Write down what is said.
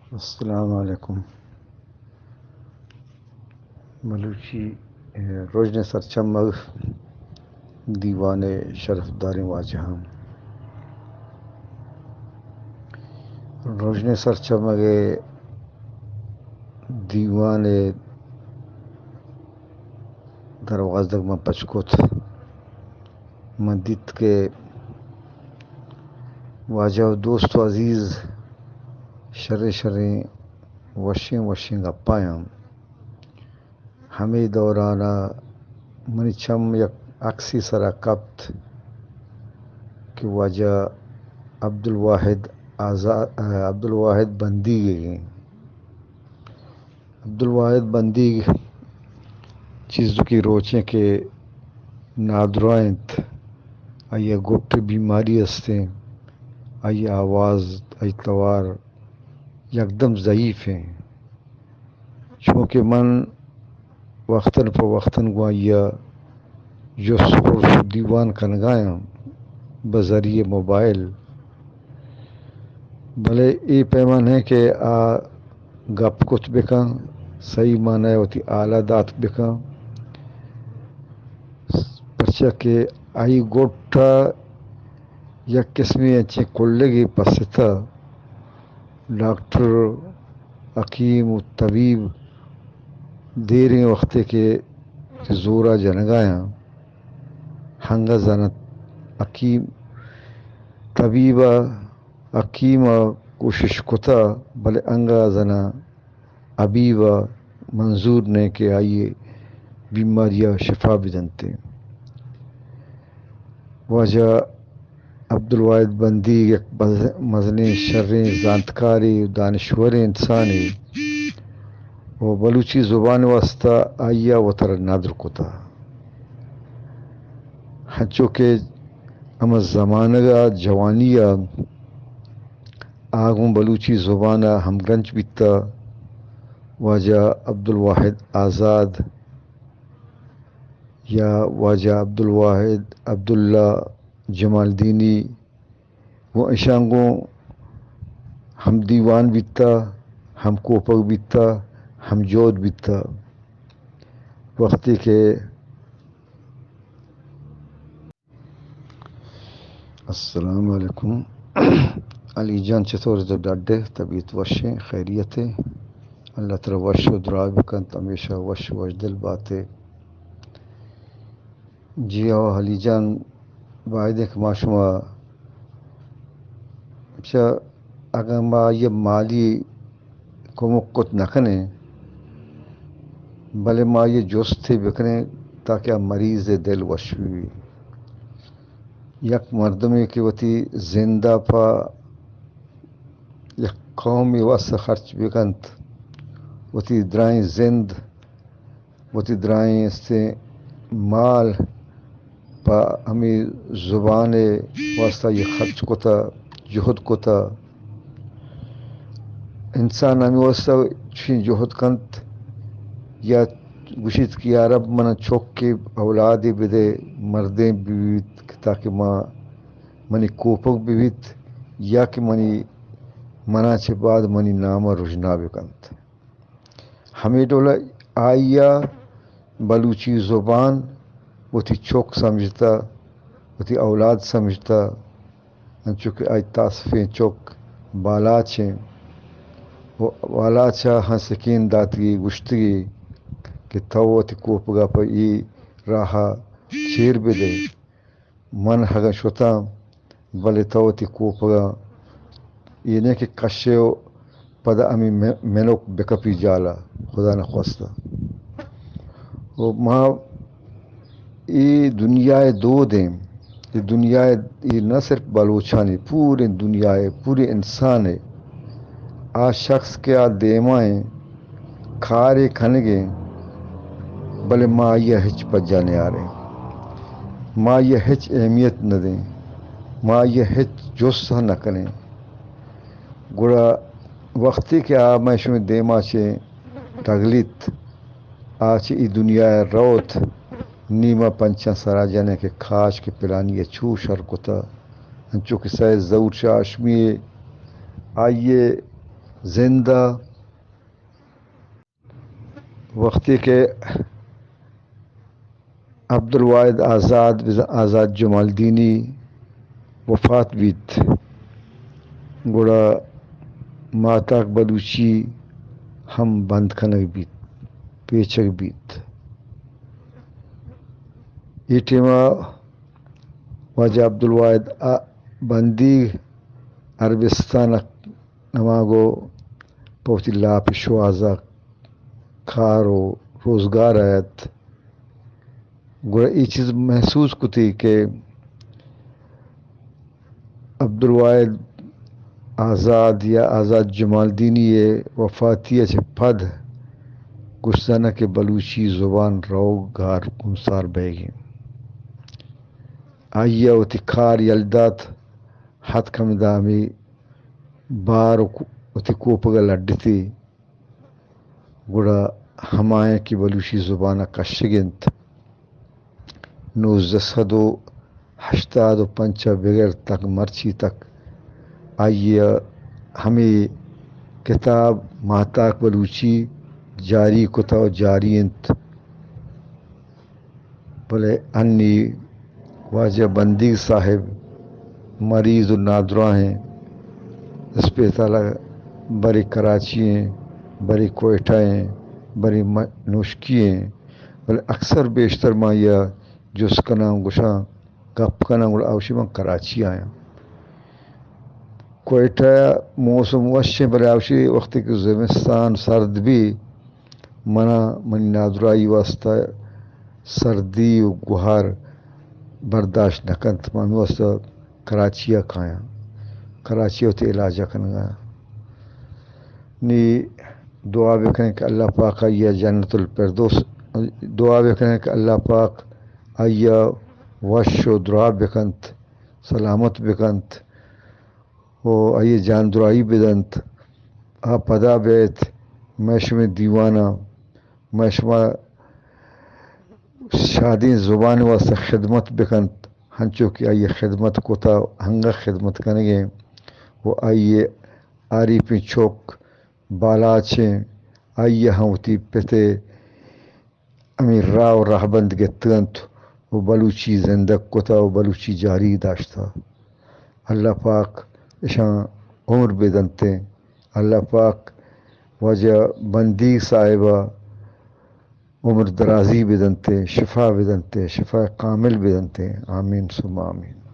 السلام علیکم بلوچی روزن سرچمغ دیوان شرف دار واجہم روزن سرچمغ دیوان دروازدگ من پچکوت من دیت کے واجہ دوست و عزیز شریں وشیں گپایم ہمیں دورانا منی چم یک عکسی سرا کپت کہ واجہ عبدالواحد بندی گئے عبدالواحد بندی چیز کی روچیں کہ نادرائنت آئیے گوٹ بیماری ہستے آئی آواز آئی توار یکدم ضعیف ہیں چونکہ من وقتاً فوقتاً گوائیا جو دیوان کنگایا بذریعہ موبائل بھلے ای پیمان ہے کہ گپ کچھ بکا صحیح معنی ہوتی اعلیٰ دات بکا پرچہ کہ آئی گوٹا یا قسمی اچھے کلگی پستا ڈاکٹر حکیم و طبیب دیریں وقت کے زورا جنگایا ہنگا زنت حکیم طبیبہ حکیمہ کوشش کتا بلے انگا زنا ابیبہ منظور نے کہ آئیے بیماریاں شفا بدنتے واجہ عبدالواحد بندی یک مزنی شریں زانتکاری دانشور انسانی وہ بلوچی زبان واسطہ آئیا و تر نادر کتا ہنچو کہ اما زمانگا جوانیہ آگوں بلوچی زبانہ ہم گنج بیتا واجہ عبدالواحد آزاد یا واجہ عبدالواحد عبداللہ جمال دینی وہ اشانگوں ہم دیوان بیتا ہم کوپک بیتا ہم جود بیتا وقتی کے السلام علیکم علی جان چطور ڈاڈے طبیعت وشیں خیریت ہے اللہ تعالی وش و دعا بکن ہمیشہ وش دل باتیں جی علی جان باید ایک معشومہ اگر ما یہ مالی کو مکت نکنے بلے ما یہ جوستے بکنے تاکہ مریض دل وشوی یک مردمی کی وتی زندہ پا یک قومی واسط خرچ بکنت وتی درائیں زند وتی درائیں سے مال پا ہمیں زبان واسطہ یہ خرچ کتا جہد کتا انسان ہمیں واسطہ چین جہد کنت یا گوشت کی یا رب من چوک کے اولادی بدے مردیں بیویت تاکہ منی کوپک بیویت یا کہ منا چھ بعد منی نامہ رجنا بکنت ہمیں ڈولا آئیا بلوچی زبان وہ تھی چوک سمجھتا وہ تھی اولاد سمجھتا چونکہ آئی تاسفیں چوک بالا چھیں وہ والا چھا ہاں سکین داتگی گشتگی کہ تو تی کوپگا پا ای راہا چیر بدے من حگا شتا بلے تو تی کوپگا یہ نہیں کہ کشے پدا امی منوک بکپی جالا خدا نخواستہ وہ ماں ای دنیا دو دیں یہ دنیا یہ نہ صرف بلوچانی پورے دنیا پورے انسان ہے آ شخص کے آ دیمائیں کھارے کھنگے بلے ماں یہ ہچ پج جانے آ رہے ماں یہ ہچ اہمیت نہ دیں ماں یہ ہچ جوسہ نہ کریں گڑا وقتی کہ آ میں شمی دیما چھے تغلیت آچ ای دنیا روت نیمہ پنچہ سرا جانے کے کھاش کے پلانی چھو شرکتا انچو کہ سائے زور شاشمی آئیے زندہ وقتی کے عبدالواحد آزاد جمال دینی وفات بیت گوڑا ماتاک بلوچی ہم بند کنگ بیت پیچک بیت یہ ٹیمہ واجہ عبدالواحد بندی عربستان نماگو پوتی لاپ شوازہ کھار و روزگار آیت گوڑا یہ چیز محسوس کتی کہ عبدالواحد آزاد یا آزاد جمال دینی وفاتی اچھے پد گشتانہ کے بلوچی زبان رو گار کنسار بیگی آئیہ اتی کھار یلدات حد کم دامی بار اتی کوپگا لڈتی گوڑا ہمائیں کی بلوچی زبانہ کشگنت 1985 بغیر تک مرچی تک آئیے ہمیں کتاب ماتاک بلوچی جاری کتا و جاری انت بلے انی واجہ بندی صاحب مریض و نادرہ ہیں اسپیتالہ بری کراچی ہیں بری کوئٹہ ہیں بری نوشکی ہیں بلے اکثر بیشتر ماں یا جس کا نام گشاں گپ کا نام گوڑا آوشی من کراچی آیا کوئٹہ موسم وشے بلے آوشی وقتی کہ زمستان سرد بھی منی نادرائی واسطہ سردی و گہار برداشت نکنت من واسطہ کراچی کھایا کراچی ہوتے علاجہ کنگا نی دعا بکنے کہ اللہ پاک آئیہ جنت الفردوس دعا بکنے کہ اللہ پاک آئیہ وش و درا بکنت سلامت بکنت و آئیہ جان درائی بدنت پدا بیت میشم دیوانہ میشم شادی زبان واسطہ خدمت بکنت ہنچو کہ آئیے خدمت کوتا ہنگا خدمت کنگے وہ آئیے آری پی چوک بالا چھیں آئیے ہوتی پتے امیر راو رہبند گتگنت وہ بلوچی زندگ کوتا و بلوچی جاری داشتا اللہ پاک اشاں عمر بدنتے اللہ پاک وجہ بندی صاحبہ عمر درازی بدنتے شفا بدنتے شفا کامل بدنتے آمین ثم آمین